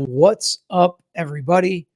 What's up, everybody?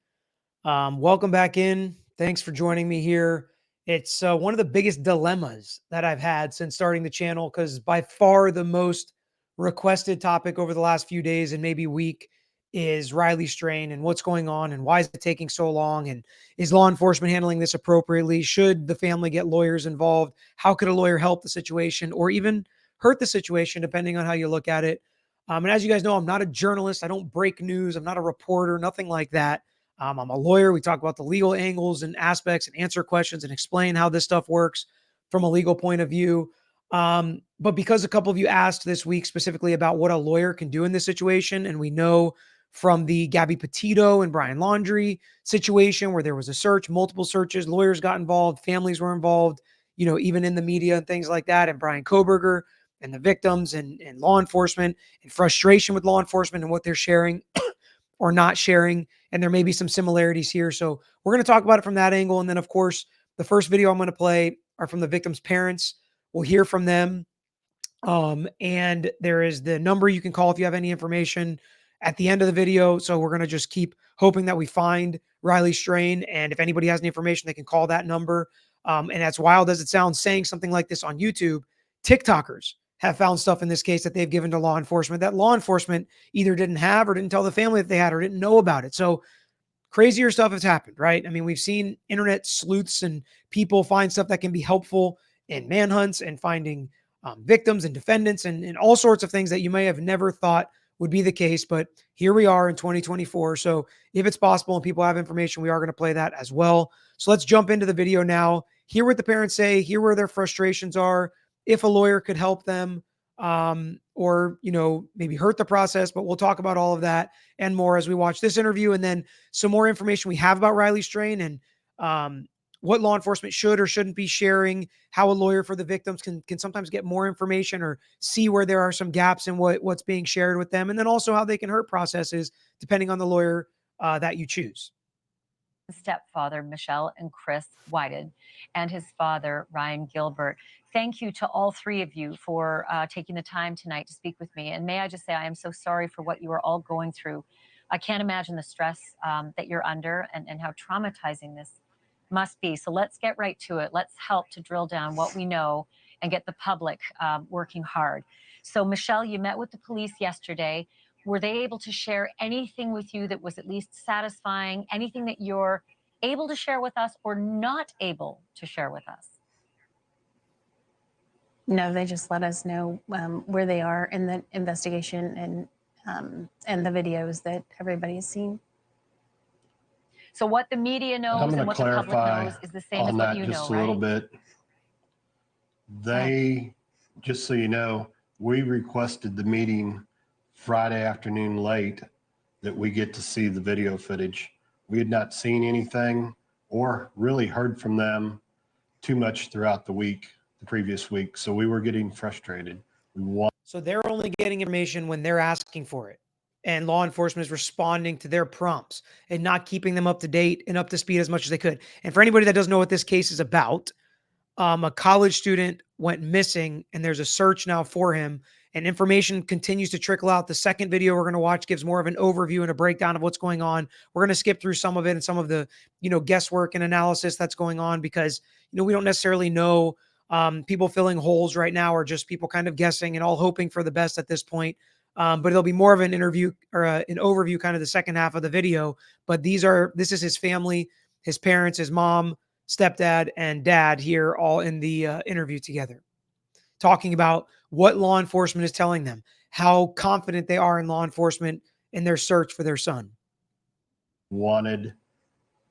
Welcome back in. Thanks for joining me here. It's one of the biggest dilemmas that I've had since starting the channel because by far the most requested topic over the last few days and maybe week is Riley Strain and what's going on and why is it taking so long and is law enforcement handling this appropriately? Should the family get lawyers involved? How could a lawyer help the situation or even hurt the situation, depending on how you look at it? And as you guys know, I'm not a journalist. I don't break news. I'm not a reporter, nothing like that. I'm a lawyer. We talk about the legal angles and aspects and answer questions and explain how this stuff works from a legal point of view. But because a couple of you asked this week specifically about what a lawyer can do in this situation, and we know from the Gabby Petito and Brian Laundrie situation where there was a search, multiple searches, lawyers got involved, families were involved, even in the media and things like that, and Brian Koberger and the victims and law enforcement and frustration with law enforcement and what they're sharing or not sharing. And there may be some similarities here. So we're going to talk about it from that angle. And then, of course, the first video I'm going to play are from the victims' parents. We'll hear from them. And there is the number you can call if you have any information at the end of the video. So we're going to just keep hoping that we find Riley Strain. And if anybody has any information, they can call that number. And as wild as it sounds, saying something like this on YouTube, TikTokers have found stuff in this case that they've given to law enforcement that law enforcement either didn't have or didn't tell the family that they had or didn't know about it. So crazier stuff has happened, right? I mean, we've seen internet sleuths and people find stuff that can be helpful in manhunts and finding victims and defendants and all sorts of things that you may have never thought would be the case. But here we are in 2024. So if it's possible and people have information, we are going to play that as well. So let's jump into the video now, hear what the parents say, hear where their frustrations are, if a lawyer could help them, or, maybe hurt the process. But we'll talk about all of that and more as we watch this interview. And then some more information we have about Riley Strain and what law enforcement should or shouldn't be sharing, how a lawyer for the victims can sometimes get more information or see where there are some gaps in what's being shared with them. And then also how they can hurt processes depending on the lawyer that you choose. Stepfather, Michelle and Chris Whited, and his father, Ryan Gilbert. Thank you to all three of you for taking the time tonight to speak with me. And may I just say, I am so sorry for what you are all going through. I can't imagine the stress that you're under and how traumatizing this must be. So let's get right to it. Let's help to drill down what we know and get the public working hard. So Michelle, you met with the police yesterday. Were they able to share anything with you that was at least satisfying, anything that you're able to share with us or not able to share with us? No, they just let us know where they are in the investigation and the videos that everybody has seen. So what the media knows and what the public knows is the same as what you know, right? Just a little bit. They, just so you know, we requested the meeting Friday afternoon late that we get to see the video footage. We had not seen anything or really heard from them too much throughout the previous week. So we were getting frustrated. So they're only getting information when they're asking for it. And law enforcement is responding to their prompts and not keeping them up to date and up to speed as much as they could. And for anybody that doesn't know what this case is about, a college student went missing and there's a search now for him. And information continues to trickle out. The second video we're going to watch gives more of an overview and a breakdown of what's going on. We're going to skip through some of it and some of the, guesswork and analysis that's going on because, we don't necessarily know. People filling holes right now are just people kind of guessing and all hoping for the best at this point. But it'll be more of an interview or an overview, kind of the second half of the video. But this is his family, his parents, his mom, stepdad, and dad here all in the interview together, talking about what law enforcement is telling them, how confident they are in law enforcement in their search for their son. Wanted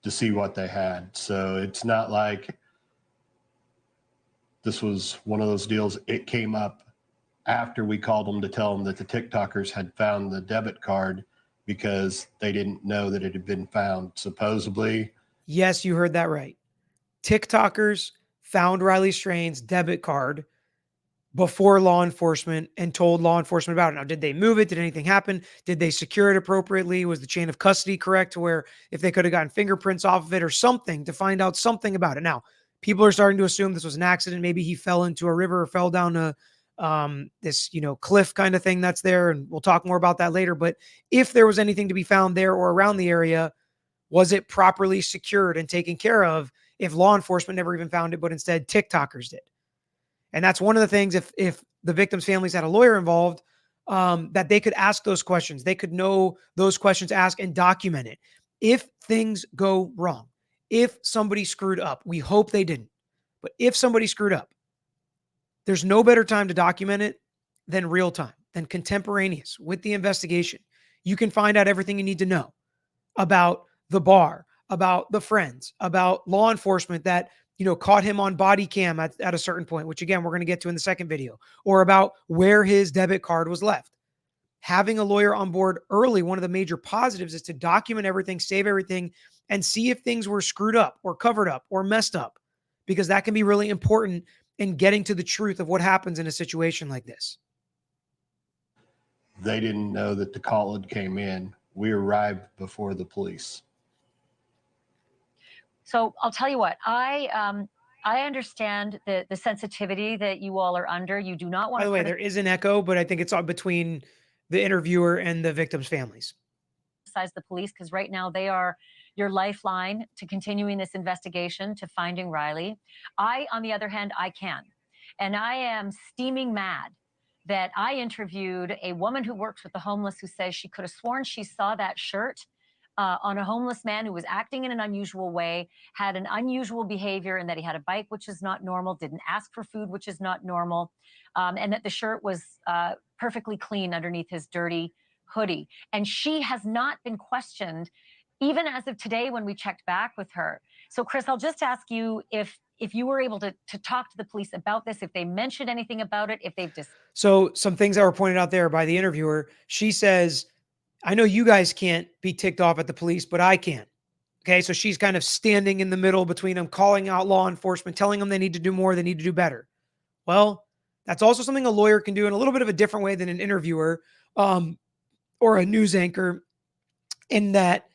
to see what they had. So it's not like this was one of those deals. It came up after we called them to tell them that the TikTokers had found the debit card because they didn't know that it had been found, supposedly. Yes, you heard that right. TikTokers found Riley Strain's debit card before law enforcement and told law enforcement about it. Now, did they move it? Did anything happen? Did they secure it appropriately? Was the chain of custody correct to where if they could have gotten fingerprints off of it or something to find out something about it? Now, people are starting to assume this was an accident. Maybe he fell into a river or fell down this, cliff kind of thing that's there. And we'll talk more about that later. But if there was anything to be found there or around the area, was it properly secured and taken care of if law enforcement never even found it, but instead TikTokers did? And that's one of the things, if the victims' families had a lawyer involved, that they could ask those questions. They could know those questions asked and document it. If things go wrong, if somebody screwed up, we hope they didn't, but if somebody screwed up, there's no better time to document it than real time, than contemporaneous with the investigation. You can find out everything you need to know about the bar, about the friends, about law enforcement that, caught him on body cam at a certain point, which again, we're going to get to in the second video, or about where his debit card was left. Having a lawyer on board early, one of the major positives is to document everything, save everything, and see if things were screwed up or covered up or messed up, because that can be really important in getting to the truth of what happens in a situation like this. They didn't know that the call had came in. We arrived before the police. So I'll tell you what, I understand the sensitivity that you all are under. You do not want By to the way, there is an echo, but I think it's between the interviewer and the victims' families. criticize the police, because right now they are your lifeline to continuing this investigation, to finding Riley. I, on the other hand, I can. And I am steaming mad that I interviewed a woman who works with the homeless who says she could have sworn she saw that shirt on a homeless man who was acting in an unusual way, had an unusual behavior, and that he had a bike, which is not normal, didn't ask for food, which is not normal, and that the shirt was perfectly clean underneath his dirty hoodie. And she has not been questioned, even as of today when we checked back with her. So, Chris, I'll just ask you if you were able to talk to the police about this, if they mentioned anything about it, if they've just... So some things that were pointed out there by the interviewer, she says, I know you guys can't be ticked off at the police, but I can. Okay. So she's kind of standing in the middle between them, calling out law enforcement, telling them they need to do more, they need to do better. Well, that's also something a lawyer can do in a little bit of a different way than an interviewer or a news anchor, in that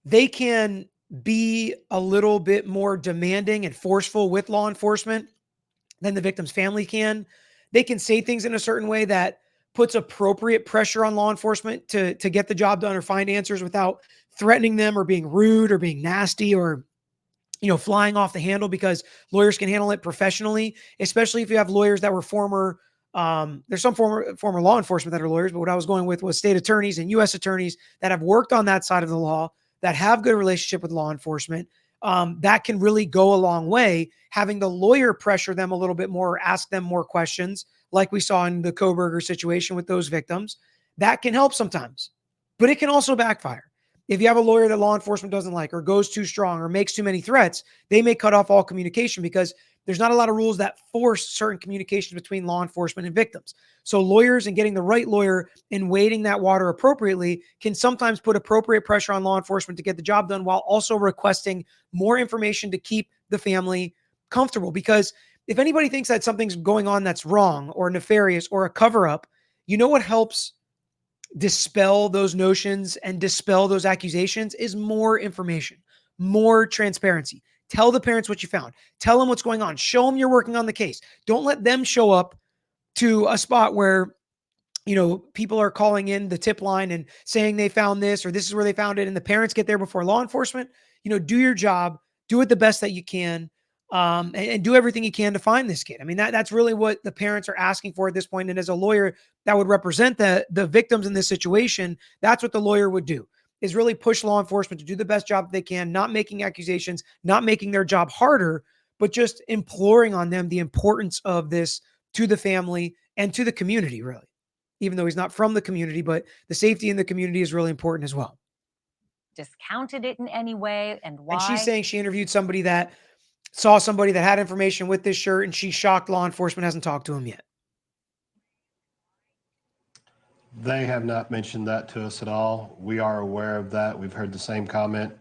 they can be a little bit more demanding and forceful with law enforcement than the victim's family can. They can say things in a certain way that puts appropriate pressure on law enforcement to get the job done or find answers without threatening them or being rude or being nasty or, flying off the handle, because lawyers can handle it professionally, especially if you have lawyers that were former, there's some former law enforcement that are lawyers, but what I was going with was state attorneys and U.S. attorneys that have worked on that side of the law, that have good relationship with law enforcement. That can really go a long way. Having the lawyer pressure them a little bit more, or ask them more questions, like we saw in the Koberger situation with those victims, that can help sometimes, but it can also backfire. If you have a lawyer that law enforcement doesn't like, or goes too strong, or makes too many threats, they may cut off all communication, because there's not a lot of rules that force certain communications between law enforcement and victims. So lawyers, and getting the right lawyer and wading that water appropriately, can sometimes put appropriate pressure on law enforcement to get the job done, while also requesting more information to keep the family comfortable. Because if anybody thinks that something's going on that's wrong or nefarious or a cover-up, what helps dispel those notions and dispel those accusations is more information, more transparency. Tell the parents what you found. Tell them what's going on. Show them you're working on the case. Don't let them show up to a spot where, people are calling in the tip line and saying they found this, or this is where they found it, and the parents get there before law enforcement. Do your job, do it the best that you can, and do everything you can to find this kid. I mean, that's really what the parents are asking for at this point. And as a lawyer that would represent the victims in this situation, that's what the lawyer would do, is really push law enforcement to do the best job they can, not making accusations, not making their job harder, but just imploring on them the importance of this to the family and to the community, really. Even though he's not from the community, but the safety in the community is really important as well. Discounted it in any way, and why? And she's saying she interviewed somebody that saw somebody that had information with this shirt, and she's shocked law enforcement hasn't talked to him yet. They have not mentioned that to us at all. We are aware of that. We've heard the same comment.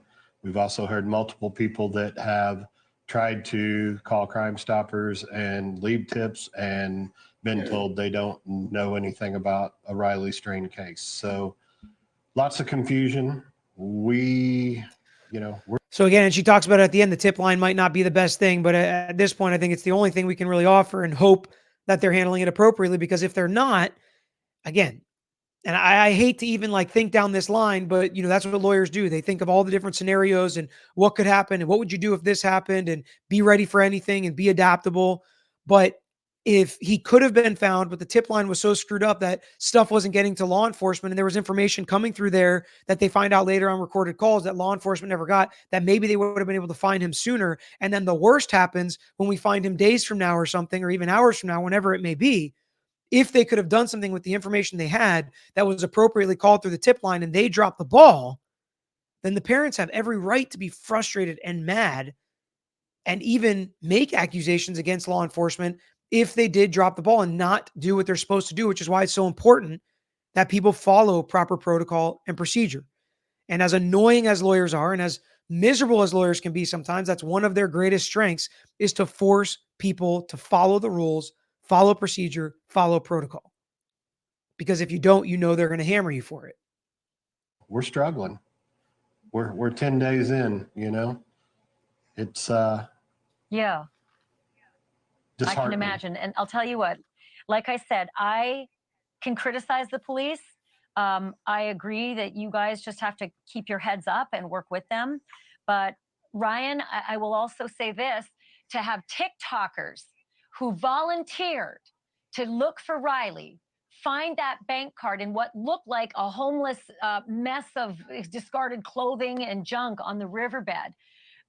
We've also heard multiple people that have tried to call Crime Stoppers and leave tips and been told they don't know anything about a Riley Strain case. So lots of confusion. So again, and she talks about it at the end, the tip line might not be the best thing, but at this point, I think it's the only thing we can really offer, and hope that they're handling it appropriately, because if they're not, again, and I hate to even like think down this line, but that's what lawyers do. They think of all the different scenarios and what could happen and what would you do if this happened, and be ready for anything and be adaptable. But if he could have been found, but the tip line was so screwed up that stuff wasn't getting to law enforcement, and there was information coming through there that they find out later on recorded calls that law enforcement never got, that maybe they would have been able to find him sooner. And then the worst happens when we find him days from now or something, or even hours from now, whenever it may be. If they could have done something with the information they had that was appropriately called through the tip line and they dropped the ball, then the parents have every right to be frustrated and mad and even make accusations against law enforcement if they did drop the ball and not do what they're supposed to do, which is why it's so important that people follow proper protocol and procedure. And as annoying as lawyers are, and as miserable as lawyers can be sometimes, that's one of their greatest strengths, is to force people to follow the rules, follow procedure, follow protocol. Because if you don't, they're going to hammer you for it. We're struggling. We're 10 days in, it's Yeah, I can imagine. And I'll tell you what, like I said, I can criticize the police. I agree that you guys just have to keep your heads up and work with them. But Ryan, I will also say this, to have TikTokers who volunteered to look for Riley, find that bank card in what looked like a homeless mess of discarded clothing and junk on the riverbed,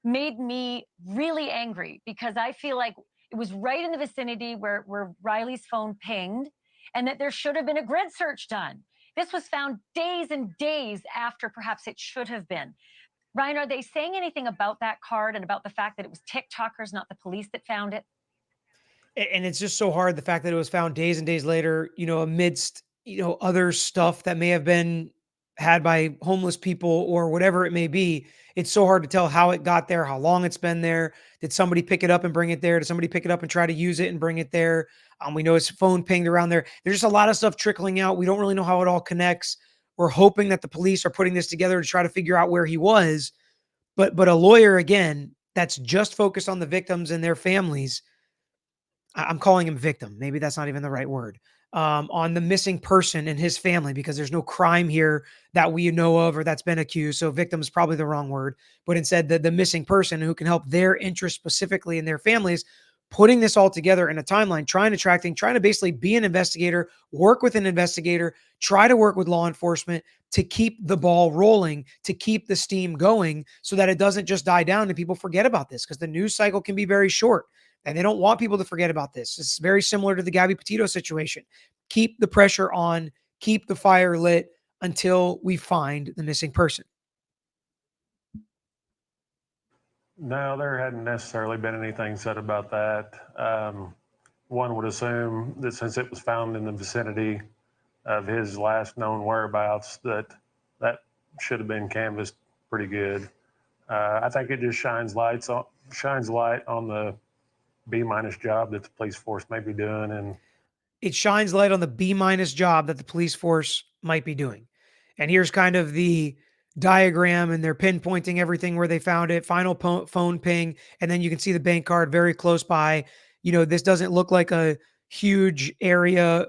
made me really angry, because I feel like it was right in the vicinity where Riley's phone pinged, and that there should have been a grid search done. This was found days and days after perhaps it should have been. Ryan, are they saying anything about that card and about the fact that it was TikTokers, not the police, that found it? And it's just so hard, the fact that it was found days and days later, amidst, other stuff that may have been had by homeless people or whatever it may be. It's so hard to tell how it got there, how long it's been there. Did somebody pick it up and bring it there? Did somebody pick it up and try to use it and bring it there? We know his phone pinged around there. There's just a lot of stuff trickling out. We don't really know how it all connects. We're hoping that the police are putting this together to try to figure out where he was. But a lawyer, again, that's just focused on the victims and their families, I'm calling him victim. Maybe that's not even the right word. On the missing person and his family, because there's no crime here that we know of or that's been accused. So victim is probably the wrong word, but instead the missing person who can help their interests specifically and their families, putting this all together in a timeline, trying to track things, trying to basically be an investigator, work with an investigator, try to work with law enforcement to keep the ball rolling, to keep the steam going so that it doesn't just die down and people forget about this, because the news cycle can be very short. And they don't want people to forget about this. It's very similar to the Gabby Petito situation. Keep the pressure on, keep the fire lit until we find the missing person. No, there hadn't necessarily been anything said about that. One would assume that since it was found in the vicinity of his last known whereabouts, that should have been canvassed pretty good. I think it just shines light on the B- job that the police force may be doing. And it shines light on the B- job that the police force might be doing. And here's kind of the diagram, and they're pinpointing everything where they found it, final phone ping. And then you can see the bank card very close by. This doesn't look like a huge area.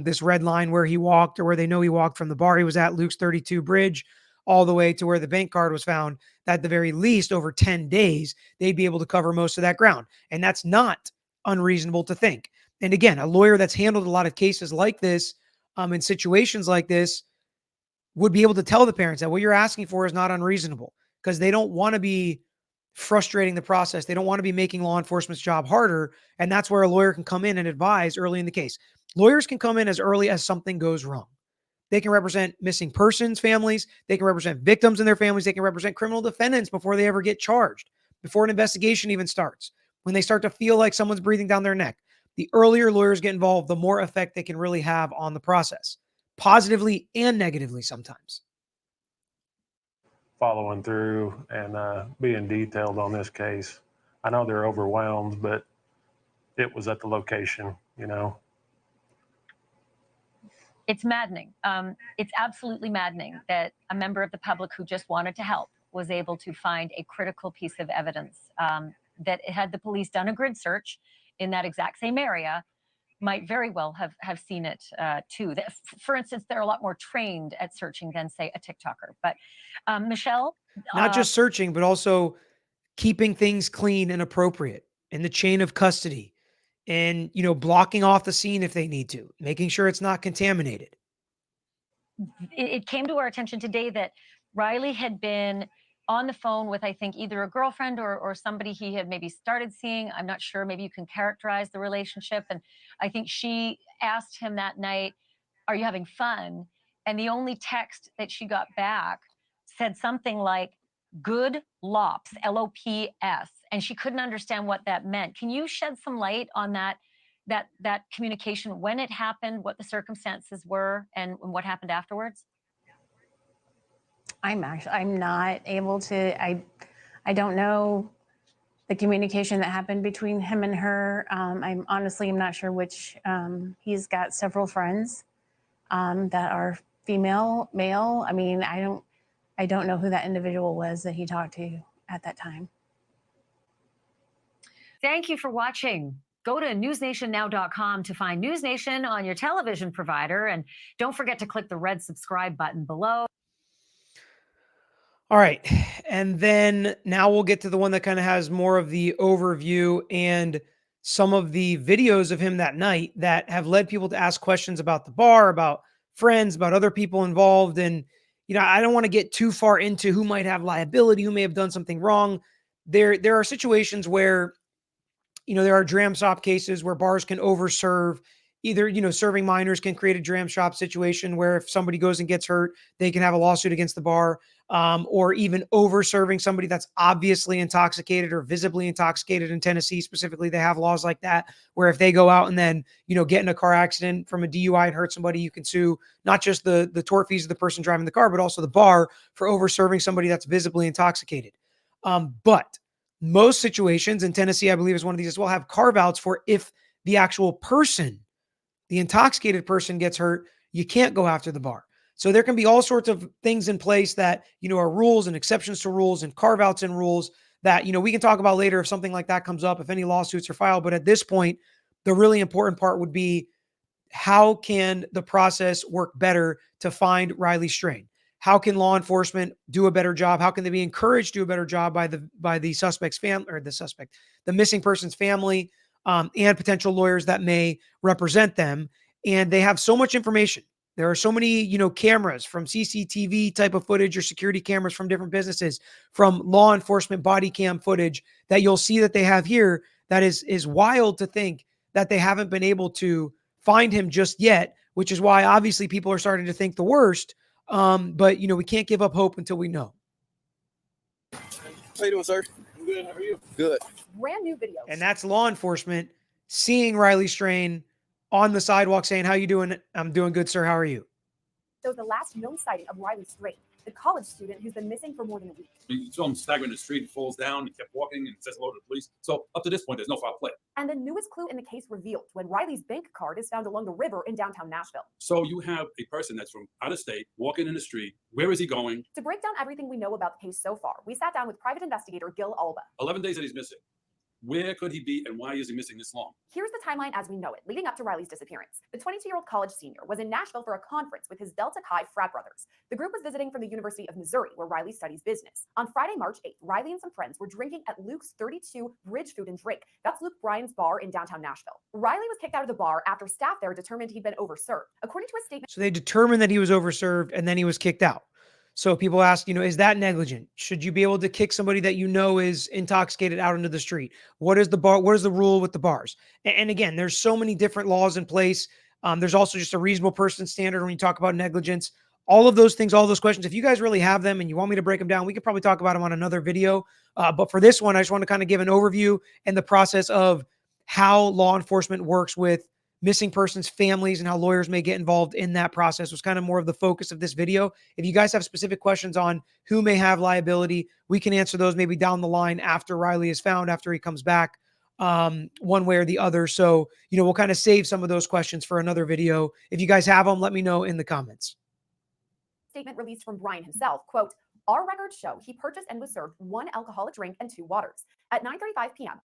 This red line where he walked, or where they know he walked from the bar he was at, Luke's 32 Bridge, all the way to where the bank card was found. That at the very least, over 10 days, they'd be able to cover most of that ground. And that's not unreasonable to think. And again, a lawyer that's handled a lot of cases like this, in situations like this, would be able to tell the parents that what you're asking for is not unreasonable, because they don't want to be frustrating the process. They don't want to be making law enforcement's job harder. And that's where a lawyer can come in and advise early in the case. Lawyers can come in as early as something goes wrong. They can represent missing persons families. They can represent victims and their families. They can represent criminal defendants before they ever get charged, before an investigation even starts. When they start to feel like someone's breathing down their neck, the earlier lawyers get involved, the more effect they can really have on the process, positively and negatively sometimes. following through and being detailed on this case. I know they're overwhelmed, but it was at the location, It's maddening. It's absolutely maddening that a member of the public who just wanted to help was able to find a critical piece of evidence, that had the police done a grid search in that exact same area, might very well have seen it too. For instance, they're a lot more trained at searching than, say, a TikToker. But Michelle, Not just searching, but also keeping things clean and appropriate in the chain of custody, and, blocking off the scene if they need to, making sure it's not contaminated. it came to our attention today that Riley had been on the phone with, I think, either a girlfriend or somebody he had maybe started seeing. I'm not sure. Maybe you can characterize the relationship. And I think she asked him that night, "Are you having fun?" And the only text that she got back said something like, "Good lops," LOPS. And she couldn't understand what that meant. Can you shed some light on that communication, when it happened, what the circumstances were, and what happened afterwards? I'm not able to, I don't know the communication that happened between him and her. I'm not sure which, he's got several friends that are female, male. I mean, I don't know who that individual was that he talked to at that time. Thank you for watching. Go to newsnationnow.com to find News Nation on your television provider. And don't forget to click the red subscribe button below. All right. And then now we'll get to the one that kind of has more of the overview and some of the videos of him that night that have led people to ask questions about the bar, about friends, about other people involved. And, I don't want to get too far into who might have liability, who may have done something wrong. There are situations where, there are dram shop cases where bars can overserve. Either, serving minors can create a dram shop situation where if somebody goes and gets hurt, they can have a lawsuit against the bar, or even over serving somebody that's obviously intoxicated or visibly intoxicated. In Tennessee specifically, they have laws like that, where if they go out and then, get in a car accident from a DUI and hurt somebody, you can sue not just the tort fees of the person driving the car, but also the bar for over serving somebody that's visibly intoxicated. But most situations in Tennessee, I believe, is one of these as well, have carve outs for if the actual person, the intoxicated person, gets hurt, you can't go after the bar. So there can be all sorts of things in place that, are rules and exceptions to rules and carve outs and rules that, we can talk about later if something like that comes up, if any lawsuits are filed. But at this point, the really important part would be, how can the process work better to find Riley Strain? How can law enforcement do a better job? How can they be encouraged to do a better job by the suspect's family, or the missing person's family, and potential lawyers that may represent them? And they have so much information. There are so many, cameras, from CCTV type of footage or security cameras from different businesses, from law enforcement body cam footage that you'll see that they have here. That is wild to think that they haven't been able to find him just yet, which is why obviously people are starting to think the worst. But we can't give up hope until we know. How you doing, sir? I'm good. How are you? Good. Brand new videos. And that's law enforcement seeing Riley Strain on the sidewalk saying, "How you doing?" "I'm doing good, sir. How are you?" So the last known sighting of Riley Strain, the college student who's been missing for more than a week. You saw him staggering in the street, he falls down, he kept walking and says hello to the police. So up to this point, there's no foul play. And the newest clue in the case revealed when Riley's bank card is found along the river in downtown Nashville. So you have a person that's from out of state walking in the street. Where is he going? To break down everything we know about the case so far, we sat down with private investigator Gil Alba. 11 days that he's missing. Where could he be and why is he missing this long? Here's the timeline as we know it, leading up to Riley's disappearance. The 22-year-old college senior was in Nashville for a conference with his Delta Chi frat brothers. The group was visiting from the University of Missouri, where Riley studies business. On Friday, March 8th, Riley and some friends were drinking at Luke's 32 Bridge Food and Drink. That's Luke Bryan's bar in downtown Nashville. Riley was kicked out of the bar after staff there determined he'd been overserved. According to a statement, So they determined that he was overserved and then he was kicked out. So people ask, is that negligent? Should you be able to kick somebody that is intoxicated out into the street? What is the bar? What is the rule with the bars? And again, there's so many different laws in place. There's also just a reasonable person standard when you talk about negligence. All of those things, all those questions, if you guys really have them and you want me to break them down, we could probably talk about them on another video. But for this one, I just want to kind of give an overview and the process of how law enforcement works with missing persons' families and how lawyers may get involved in that process was kind of more of the focus of this video. If you guys have specific questions on who may have liability, we can answer those maybe down the line after Riley is found, after he comes back, one way or the other. So, we'll kind of save some of those questions for another video. If you guys have them, let me know in the comments. Statement released from Bryan himself, quote, "Our records show he purchased and was served one alcoholic drink and 2 waters. At 9:35 p.m.,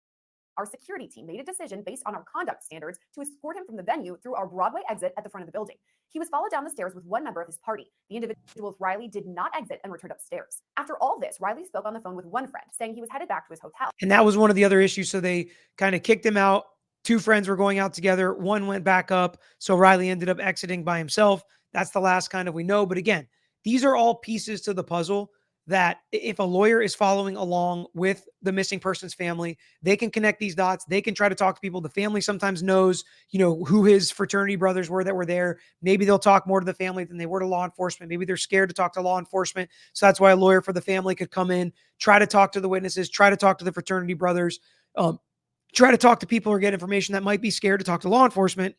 our security team made a decision based on our conduct standards to escort him from the venue through our Broadway exit at the front of the building. He was followed down the stairs with one member of his party. The individual with Riley did not exit and returned upstairs. After all this, Riley spoke on the phone with one friend, saying he was headed back to his hotel. And that was one of the other issues. So they kind of kicked him out. Two friends were going out together. One went back up. So Riley ended up exiting by himself. That's the last kind of we know. But again, these are all pieces to the puzzle that if a lawyer is following along with the missing person's family, they can connect these dots. They can try to talk to people. The family sometimes knows, who his fraternity brothers were that were there. Maybe they'll talk more to the family than they were to law enforcement. Maybe they're scared to talk to law enforcement. So that's why a lawyer for the family could come in, try to talk to the witnesses, try to talk to the fraternity brothers, try to talk to people or get information that might be scared to talk to law enforcement,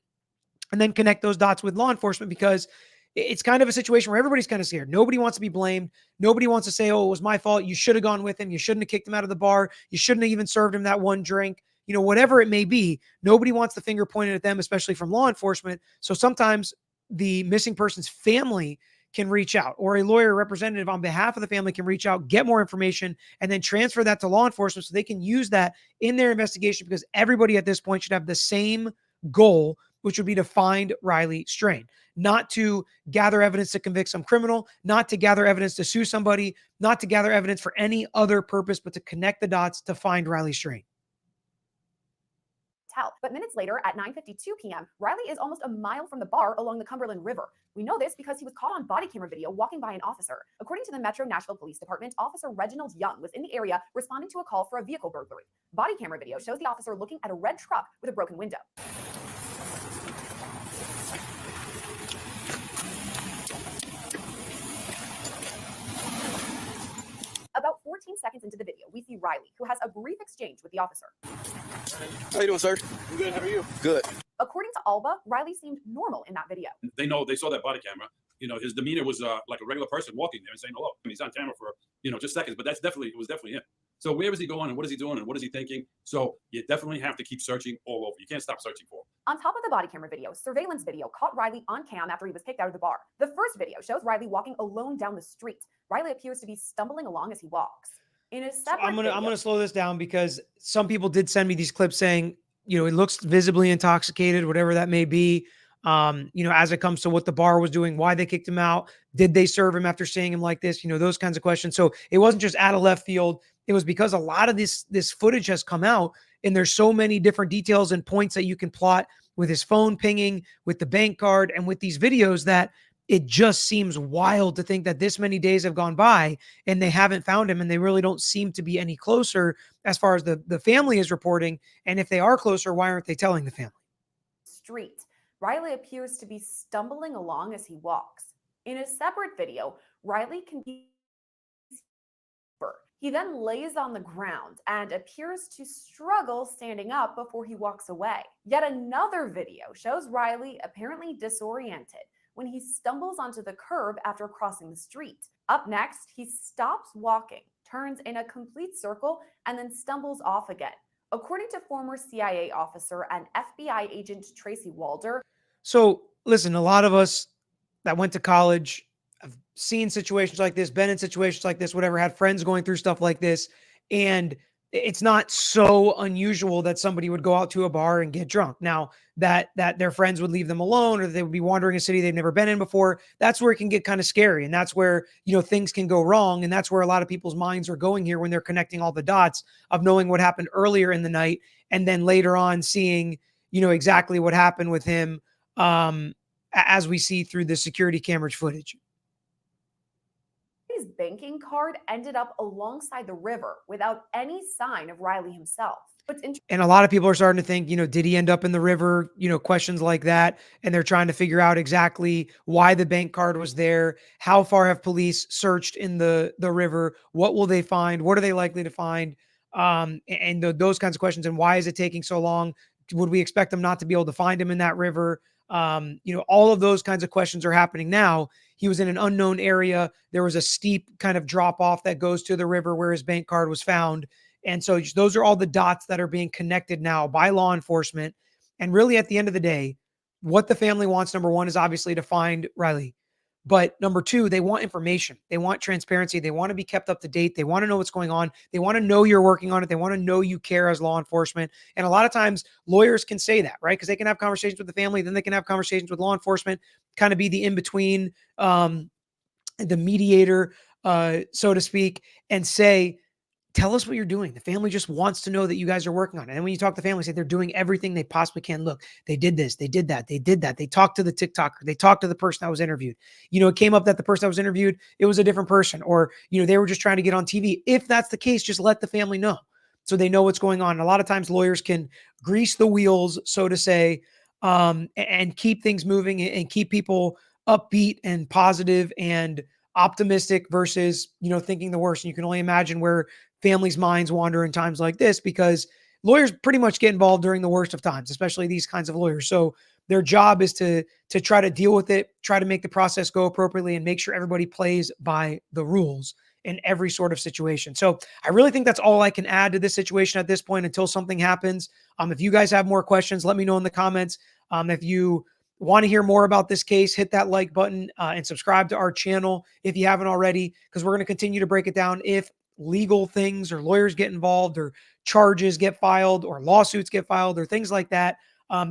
and then connect those dots with law enforcement, because it's kind of a situation where everybody's kind of scared. Nobody wants to be blamed. Nobody wants to say, oh, it was my fault. You should have gone with him. You shouldn't have kicked him out of the bar. You shouldn't have even served him that one drink. Whatever it may be, nobody wants the finger pointed at them, especially from law enforcement. So sometimes the missing person's family can reach out, or a lawyer representative on behalf of the family can reach out, get more information, and then transfer that to law enforcement so they can use that in their investigation, because everybody at this point should have the same goal, which would be to find Riley Strain, not to gather evidence to convict some criminal, not to gather evidence to sue somebody, not to gather evidence for any other purpose, but to connect the dots to find Riley Strain. But minutes later at 9:52 p.m., Riley is almost a mile from the bar along the Cumberland River. We know this because he was caught on body camera video walking by an officer. According to the Metro Nashville Police Department, Officer Reginald Young was in the area responding to a call for a vehicle burglary. Body camera video shows the officer looking at a red truck with a broken window. About 14 seconds into the video, we see Riley, who has a brief exchange with the officer. How you doing, sir? I'm good. How are you? Good. According to Alba, Riley seemed normal in that video. They saw that body camera. His demeanor was like a regular person walking there and saying hello. He's on camera for just seconds, but it was definitely him. So where is he going and what is he doing and what is he thinking? So you definitely have to keep searching all over. You can't stop searching for him. On top of the body camera video, surveillance video caught Riley on cam after he was kicked out of the bar. The first video shows Riley walking alone down the street. Riley appears to be stumbling along as he walks. In a separate I'm gonna slow this down, because some people did send me these clips saying, it looks visibly intoxicated, whatever that may be. As it comes to what the bar was doing, why they kicked him out, did they serve him after seeing him like this? Those kinds of questions. So it wasn't just out of left field. It was because a lot of this footage has come out, and there's so many different details and points that you can plot with his phone pinging, with the bank card, and with these videos, that it just seems wild to think that this many days have gone by and they haven't found him, and they really don't seem to be any closer as far as the family is reporting. And if they are closer, why aren't they telling the family? Street. Riley appears to be stumbling along as he walks. In a separate video, Riley can be he then lays on the ground and appears to struggle standing up before he walks away. Yet another video shows Riley apparently disoriented when he stumbles onto the curb after crossing the street. Up next, he stops walking, turns in a complete circle, and then stumbles off again. According to former CIA officer and FBI agent Tracy Walder. So listen, a lot of us that went to college have seen situations like this, been in situations like this, whatever, had friends going through stuff like this. And it's not so unusual that somebody would go out to a bar and get drunk. Now, that their friends would leave them alone, or they would be wandering a city they've never been in before, that's where it can get kind of scary. And that's where, things can go wrong. And that's where a lot of people's minds are going here when they're connecting all the dots of knowing what happened earlier in the night, and then later on seeing, exactly what happened with him, as we see through the security camera footage. His banking card ended up alongside the river without any sign of Riley himself. And a lot of people are starting to think, did he end up in the river? Questions like that. And they're trying to figure out exactly why the bank card was there. How far have police searched in the river? What will they find? What are they likely to find? Those kinds of questions. And why is it taking so long? Would we expect them not to be able to find him in that river? All of those kinds of questions are happening now. He was in an unknown area. There was a steep kind of drop off that goes to the river where his bank card was found. And so those are all the dots that are being connected now by law enforcement. And really, at the end of the day, what the family wants, number one, is obviously to find Riley. But number two, they want information. They want transparency. They want to be kept up to date. They want to know what's going on. They want to know you're working on it. They want to know you care as law enforcement. And a lot of times lawyers can say that, right? Because they can have conversations with the family, then they can have conversations with law enforcement, kind of be the in-between, the mediator, so to speak, and say, tell us what you're doing. The family just wants to know that you guys are working on it. And when you talk to the family, say they're doing everything they possibly can. Look, they did this, they did that, they did that. They talked to the TikToker, they talked to the person that was interviewed. It came up that the person that was interviewed, it was a different person, or, they were just trying to get on TV. If that's the case, just let the family know so they know what's going on. And a lot of times lawyers can grease the wheels, so to say, and keep things moving and keep people upbeat and positive and optimistic versus, thinking the worst. And you can only imagine where families' minds wander in times like this, because lawyers pretty much get involved during the worst of times, especially these kinds of lawyers. So their job is to try to deal with it, try to make the process go appropriately, and make sure everybody plays by the rules in every sort of situation. So I really think that's all I can add to this situation at this point until something happens. If you guys have more questions, let me know in the comments. If you want to hear more about this case, hit that like button and subscribe to our channel if you haven't already, because we're going to continue to break it down. If legal things or lawyers get involved or charges get filed or lawsuits get filed or things like that,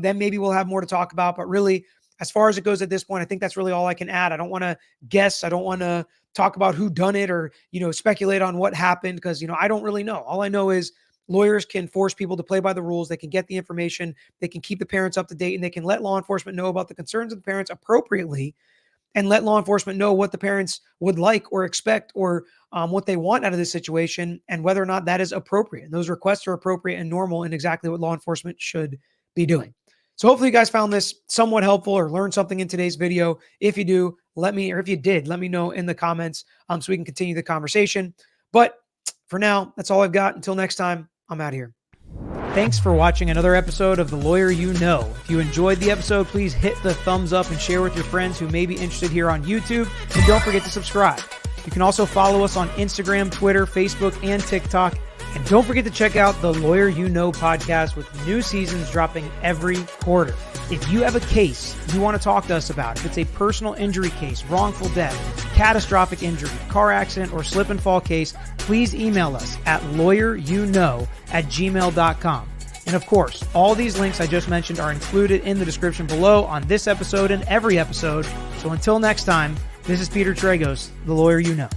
then maybe we'll have more to talk about. But really, as far as it goes at this point, I think that's really all I can add. I don't want to guess. I don't want to talk about who done it or, speculate on what happened, because, I don't really know. All I know is lawyers can force people to play by the rules. They can get the information. They can keep the parents up to date, and they can let law enforcement know about the concerns of the parents appropriately, and let law enforcement know what the parents would like or expect, or what they want out of this situation, and whether or not that is appropriate. And those requests are appropriate and normal and exactly what law enforcement should be doing. So hopefully you guys found this somewhat helpful or learned something in today's video. If you do, if you did, let me know in the comments so we can continue the conversation. But for now, that's all I've got. Until next time, I'm out of here. Thanks for watching another episode of The Lawyer You Know. If you enjoyed the episode, please hit the thumbs up and share with your friends who may be interested here on YouTube. And don't forget to subscribe. You can also follow us on Instagram, Twitter, Facebook, and TikTok. And don't forget to check out the Lawyer You Know podcast with new seasons dropping every quarter. If you have a case you want to talk to us about, if it's a personal injury case, wrongful death, catastrophic injury, car accident, or slip and fall case, please email us at lawyeryouknow@gmail.com. And of course, all these links I just mentioned are included in the description below on this episode and every episode. So until next time, this is Peter Tragos, The Lawyer You Know.